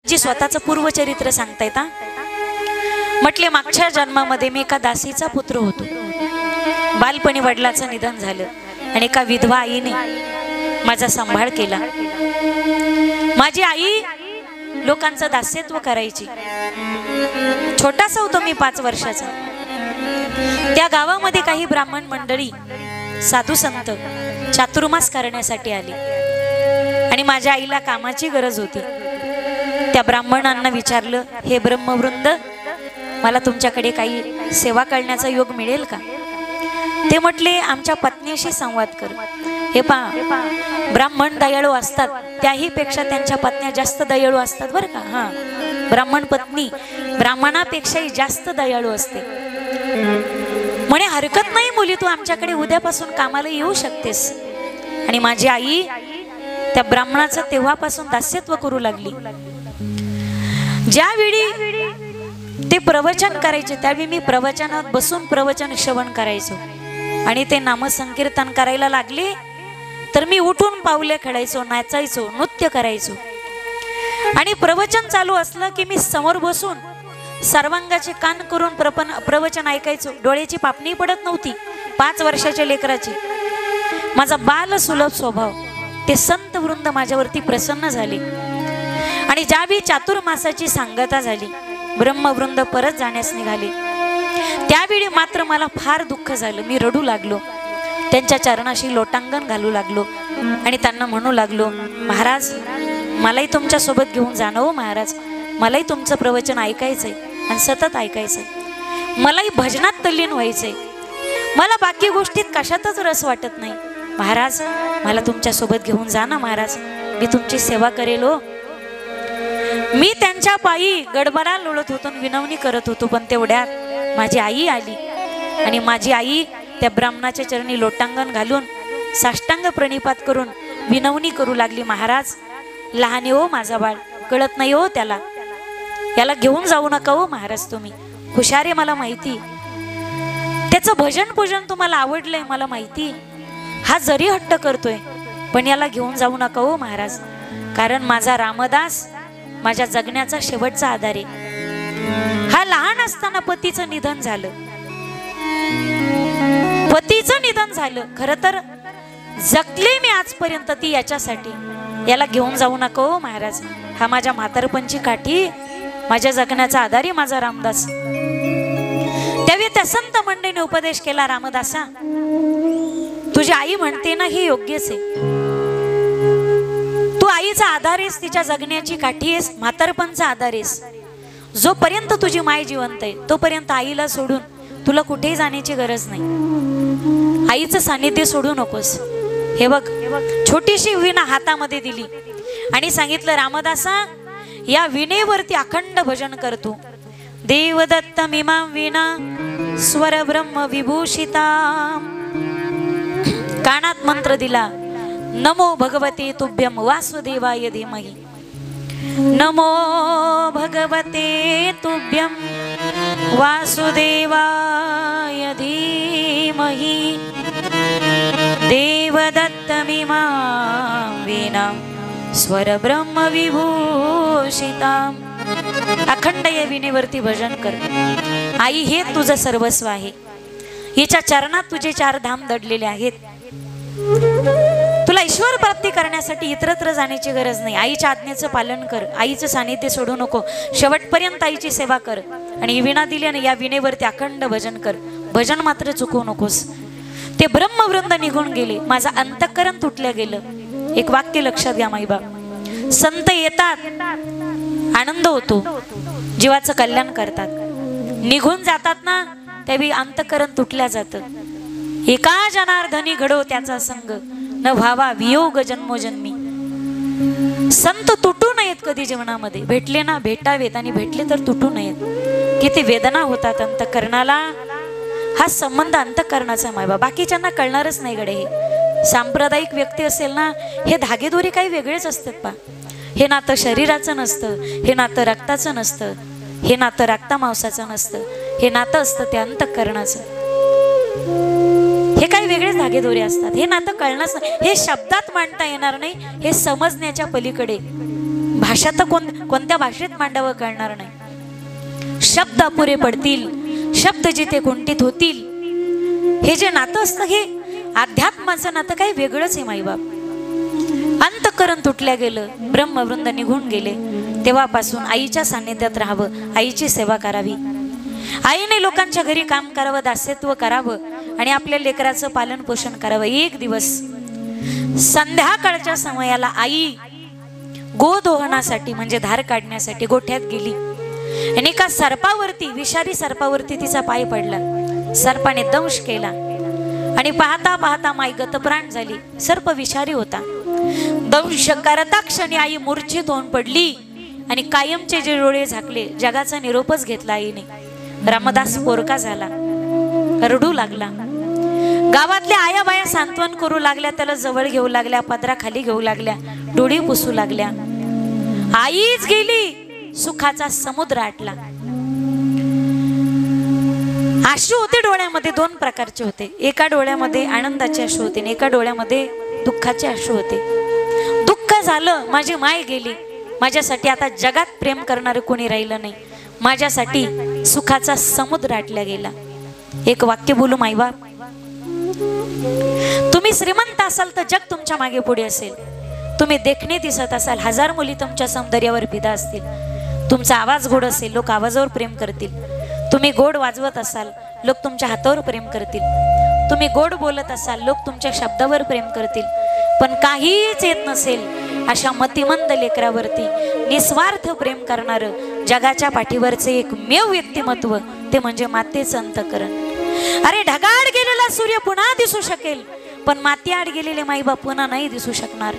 जी स्वतःचं पूर्वचरित्र सांगतायत हा. म्हटले मागच्या जन्मामध्ये मी एका दासीचा पुत्र होतो. बालपणी वडिलाचं निधन झालं आणि एका विधवा आईने माझा सांभाळ केला. माझी आई लोकांचं दास्यत्व करायची. छोटासा होतो मी 5 वर्षाचा. त्या गावामध्ये काही ब्राह्मण मंडळी साधू संत चातुर्मास करण्यासाठी आले आणि माझ्या आईला कामाची गरज होती. त्या ब्राह्मणांना विचारलं, हे ब्रह्मवृंद, मला तुमच्याकडे काही सेवा करण्याचा योग मिळेल का? ते म्हटले, आमच्या पत्नीशी संवाद कर. हे पहा, ब्राह्मण दयाळू असतात, त्याही पेक्षा त्यांच्या पत्न्या जास्त दयाळू असतात बरं का. हा, ब्राह्मण पत्नी ब्राह्मणापेक्षाही जास्त दयाळू असते. म्हणे हरकत नाही मुली, तू आमच्याकडे उद्यापासून कामाला येऊ शकतेस. आणि माझी आई त्या ब्राह्मणाचं तेव्हापासून दास्यत्व करू लागली. ज्यावेळी ते प्रवचन करायचे त्यावेळी मी प्रवचनात बसून प्रवचन श्रवण करायचो आणि ते नामसंकीर्तन करायला लागले तर मी उठून पावले खेळायचो, नाचायचो, नृत्य करायचो. आणि प्रवचन चालू असलं की मी समोर बसून सर्वांगाचे कान करून प्रवचन ऐकायचो. डोळ्याची पापणी पडत नव्हती 5 वर्षाच्या लेकराची. माझा बाल सुलभ स्वभाव, ते संत वृंद माझ्यावरती प्रसन्न झाले. आणि ज्यावेळी चातुर्मासाची सांगता झाली, ब्रह्मवृंद परत जाण्यास निघाले, त्यावेळी मात्र मला फार दुःख झालं. मी रडू लागलो, त्यांच्या चरणाशी लोटांगण घालू लागलो आणि त्यांना म्हणू लागलो, महाराज मलाही तुमच्या सोबत घेऊन जाणं हो महाराज. मलाही तुमचं प्रवचन ऐकायचंय आणि सतत ऐकायचंय. मलाही भजनात तल्लीन व्हायचंय. मला बाकी गोष्टीत कशातच रस वाटत नाही. महाराज मला तुमच्या सोबत घेऊन जा ना महाराज, मी तुमची सेवा करेल हो. मी त्यांच्या पायी गडबडा लोळत होतो, विनवणी करत होतो. पण तेवढ्यात माझी आई आली आणि माझी आई त्या ब्राह्मणाच्या चरणी लोटांगण घालून साष्टांग प्रणिपात करून विनवणी करू लागली, महाराज लहान हो माझा बाळ, कळत नाही हो त्याला, याला घेऊन जाऊ नका हो महाराज. तुम्ही हुशार आहे मला माहिती, त्याचं भजन पूजन तुम्हाला आवडलंय मला माहिती. हा जरी हट्ट करतोय पण याला घेऊन जाऊ नका हो महाराज, कारण माझा रामदास माझ्या जगण्याचा शेवटचा आधार आहे. हा लहान असताना पतीचं निधन झालं. पतीचं निधन झालं, खर तर जगले मी आजपर्यंत ती याच्यासाठी. याला घेऊन जाऊ नका हो महाराज, हा माझ्या म्हातारपणची काठी, माझ्या जगण्याचा आधारी माझा रामदास. त्यावेळी त्या संत मंडळीने उपदेश केला, रामदासा तुझी आई म्हणते ना हे योग्यच आहे. तू आईचा आधार आहेस, तिच्या जगण्याची काठी आहेस, म्हातारपणचा आधार आहेस. जोपर्यंत तुझी माय जिवंत आहे तोपर्यंत आईला सोडून तुला कुठेही जाण्याची गरज नाही. आईचं सानिध्य सोडू नकोस. हे बघ, छोटीशी विणा हातामध्ये दिली आणि सांगितलं, रामदासा या विणेवरती अखंड भजन करतो. देवदत्त मीमां विणा स्वर ब्रह्म विभूषिता. कानात मंत्र दिला, नमो भगवते तुभ्यं वासुदेवाय धीमहि. नमो भगवते तुभ्यं वासुदेवाय धीमहि. देवदत्तमिमां वीणां स्वर ब्रह्म विभूषितां. अखंड या विणेवरती भजन कर. आई हे तुझं सर्वस्व आहे. हिच्या चरणात तुझे 4 धाम दडलेले आहेत. तुला ईश्वर प्राप्ती करण्यासाठी इतरत्र जाण्याची गरज नाही. आईच्या आज्ञेचं पालन कर, आईचं सानिध्य सोडू नको, शेवटपर्यंत आईची सेवा कर. आणि ही विणा दिली आणि या विणेवरती अखंड भजन कर. भजन मात्र चुकवू नकोस. ते ब्रह्मवृंद निघून गेले. माझं अंतःकरण तुटलं गेलं. एक वाक्य लक्षात घ्या माईबाप, संत येतात आनंद होतो, जीवाचं कल्याण करतात. निघून जातात ना त्यावेळी अंतःकरण तुटल्या जातं. एका जनार्दनी घडो त्याचा संग, न व्हावा वियोग जन्मोजन्मी. संत तुटू नयेत कधी जीवनामध्ये. भेटले ना भेटावेत आणि भेटले तर तुटू नयेत. किती वेदना होतात अंतःकरणाला. हा संबंध अंतःकरणाचा मायबा, बाकीच्यांना कळणारच नाही गडे. हे सांप्रदायिक व्यक्ती असेल ना, हे धागेदोरे काही वेगळेच असतात पा. हे नातं शरीराचं नसतं, हे नातं रक्ताचं नसतं, हे नातं रक्ता मांसाचं नसतं. हे नातं असतं ते अंतःकरणाचं. हे काही वेगळेच धागेदोरे असतात. हे नातं कळणंच नाही, हे शब्दात मांडता येणार नाही, हे समजण्याच्या पलीकडे भाषा तर कोणत्या भाषेत मांडावं कळणार नाही. शब्द अपुरे पडतील, शब्द जिथे कुंठित होतील. हे जे नातं असतं हे अध्यात्माचं नातं काही वेगळंच आहे माईबाप. अंतःकरण तुटल्या गेलं, ब्रह्मवृंद निघून गेले, तेव्हापासून आईच्या सान्निध्यात राहावं, आईची सेवा करावी. आईने लोकांच्या घरी काम करावं, दास्यत्व करावं आणि आपल्या लेकराचं पालन पोषण करावं. एक दिवस संध्याकाळच्या समयाला आई गोदोहनासाठी म्हणजे धार काढण्यासाठी गोठ्यात गेली आणि एका सर्पावरती, विषारी सर्पावरती तिचा पाय पडला. सर्पाने दंश केला आणि पाहता पाहता माई गतप्राण झाली. सर्प विषारी होता. दंश करता क्षणी आई मूर्छित होऊन पडली आणि कायमचे जे डोळे झाकले, जगाचा निरोपच घेतला आईने. रामदास पोरका झाला, रडू लागला. गावातल्या आया बाया सांत्वन करू लागल्या, त्याला जवळ घेऊ लागल्या, पदराखाली घेऊ लागल्या, डोळे पुसू लागल्या. आईच गेली, सुखाचा समुद्र आटला. अश्रू होते डोळ्यामध्ये, दोन प्रकारचे होते. एका डोळ्यामध्ये आनंदाचे अश्रू होते आणि एका डोळ्यामध्ये दुःखाचे अश्रू होते. दुःख झालं, माझी माय गेली, माझ्यासाठी आता जगात प्रेम करणारं कोणी राहिलं नाही, माझ्यासाठी सुखाचा समुद्र आटला गेला. एक वाक्य बोलू माईबाप, तुम्ही श्रीमंत असाल तर जग तुमच्या मागे पुढे असेल. तुम्ही देखणे दिसत असाल, हजार मुली तुमच्या सौंदर्यावर फिदा असतील. तुमचा आवाज गोड असेल, लोक आवाजावर प्रेम करतील. तुम्ही गोड वाजवत असाल, लोक तुमच्या हातावर प्रेम करतील. तुम्ही गोड बोलत असाल, लोक तुमच्या शब्दावर प्रेम करतील. पण काहीच येत नसेल अशा मतिमंद लेकरावरती निस्वार्थ प्रेम करणारं जगाच्या पाठीवरचे एकमेव व्यक्तिमत्व ते म्हणजे मातेचं अंतःकरण. अरे ढगाळ गेलेला सूर्य पुन्हा दिसू शकेल, पण माती आड गेलेले माईबाप पुन्हा नाही दिसू शकणार.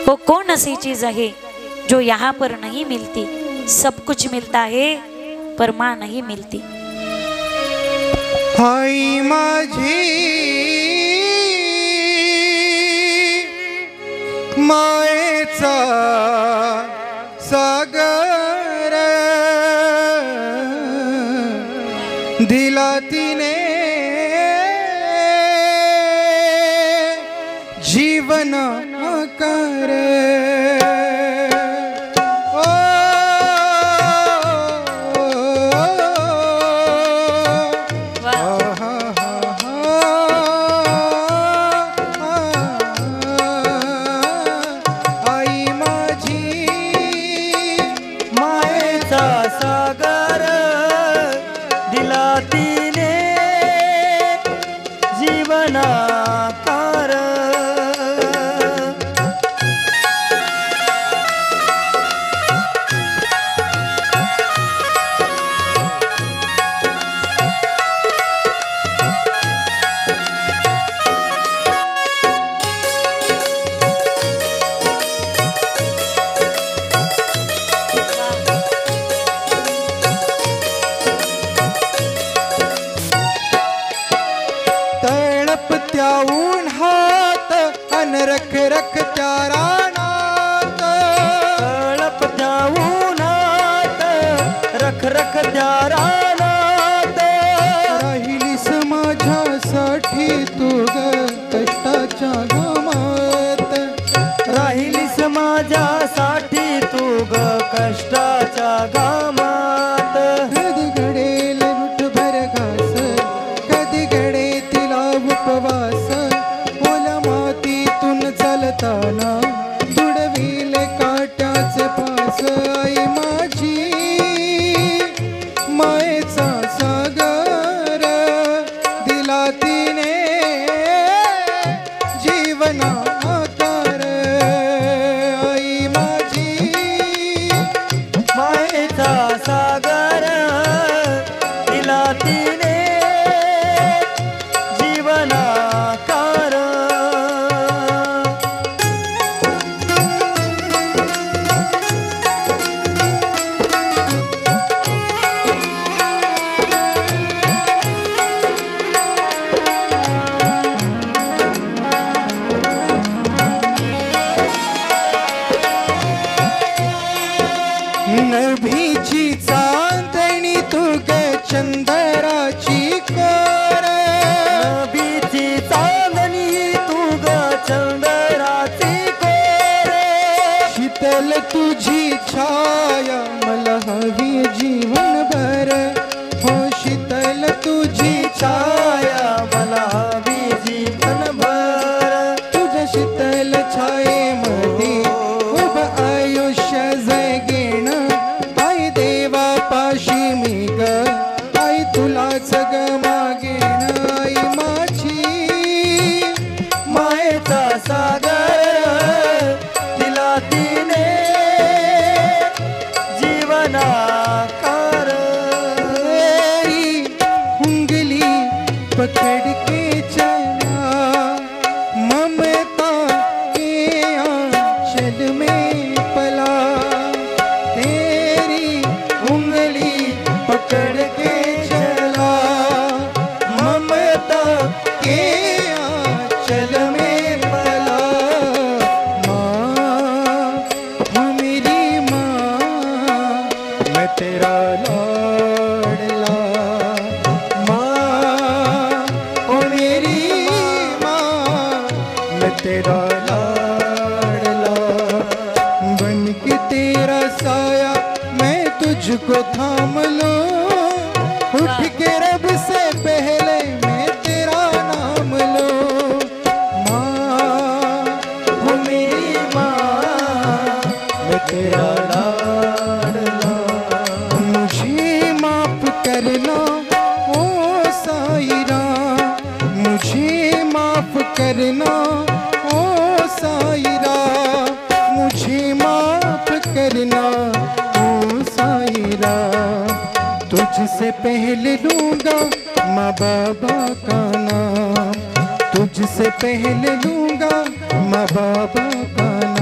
वो कौन ऐसी चीज है जो यहाँ पर नहीं मिलती, सब कुछ मिलता है पर माँ नहीं मिलती. आई माझी मायेचा सागर दिला तिने जीवन कर. रख रख त्यारा नात, तळप द्याऊन हात, रख रख त्यारा नात. राहिलीस माझ्यासाठी तू ग कष्टाच्या घामात, राहिलीस माझ्यासाठी तू ग कष्टाच्या घामात. कधी घडेल मुठभर घास, कधी घडे तिला उपवास, चालताना तुडविल काट्याचे पास. आई माझी मायेचा सागर दिला तिने जीवना आकार. आई माझी मायेचा सागर दिला तिने जीवना आकार. नभीची चांदणी तू ग चंदराची कोर, नभीची चांदणी तू ग चंदराची कोर. शीतल तुझी तूच ग मागेन आई माझी मायेचा सागर दिला तिने जीवनाकार तेरी उंगली पकड़ के चला ममता के आंचल में पला तेरी उंगली पकड़ के चला ममता के आंचल में पला माँ हो मेरी माँ मैं तेरा लाडला माँ ओ मेरी माँ मैं तेरा लाडला बन के तेरा साया मैं तुझको थाम लूं उठ के रब से पहले मैं तेरा नाम लूं माँ ओ मेरी माँ मैं तेरा लाडला मुझे माफ करना ओ साईरा मुझे माफ करना ओ साईरा मुझे माफ करना ओ साईरा तुझसे पहले लूंगा माँ बाबा का नाम तुझसे पहले लूंगा माँ बाबा का नाम